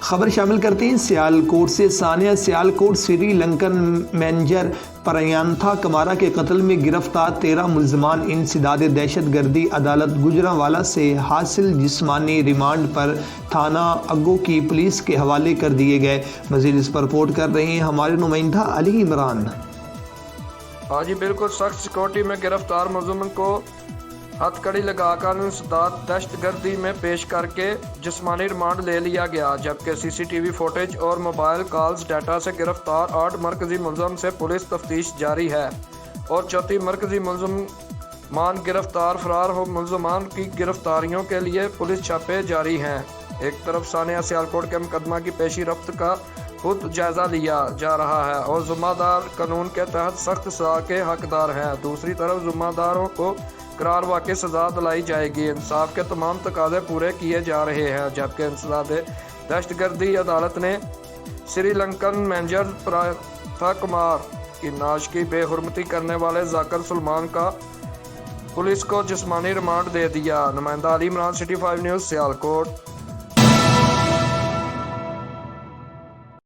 خبر شامل کرتے ہیں سیالکوٹ سے۔ ثانیہ سیالکوٹ سری لنکن مینیجر پریانتھا کمارا کے قتل میں گرفتار 13 ملزمان انسداد دہشت گردی عدالت گوجرانوالا سے حاصل جسمانی ریمانڈ پر تھانہ اگو کی پولیس کے حوالے کر دیے گئے۔ مزید اس پر رپورٹ کر رہے ہیں ہمارے نمائندہ علی عمران۔ ہاں جی بالکل، سخت سیکورٹی میں گرفتار ملزمن کو ہتھ کڑی لگا کر انسداد دہشت گردی میں پیش کر کے جسمانی ریمانڈ لے لیا گیا، جبکہ سی سی ٹی وی فوٹیج اور موبائل کالز ڈیٹا سے گرفتار 8 مرکزی ملزم سے پولیس تفتیش جاری ہے اور 34 مرکزی ملزمان گرفتار۔ فرار ہو ملزمان کی گرفتاریوں کے لیے پولیس چھاپے جاری ہیں۔ ایک طرف ثانیہ سیالکوٹ کے مقدمہ کی پیشی رفت کا خود جائزہ لیا جا رہا ہے اور ذمہ دار قانون کے تحت سخت سزا کے حقدار ہیں، دوسری طرف ذمہ داروں کو قرار واقع سزا دلائی جائے گی۔ انصاف کے تمام تقاضے پورے کیے جا رہے ہیں، جبکہ انسداد دہشت گردی عدالت نے سری لنکن مینیجر پریانتھا کمار کی نعش کی بے حرمتی کرنے والے ذاکر سلمان کا پولیس کو جسمانی ریمانڈ دے دیا۔ نمائندہ علی عمران، سٹی 5 نیوز، سیالکوٹ۔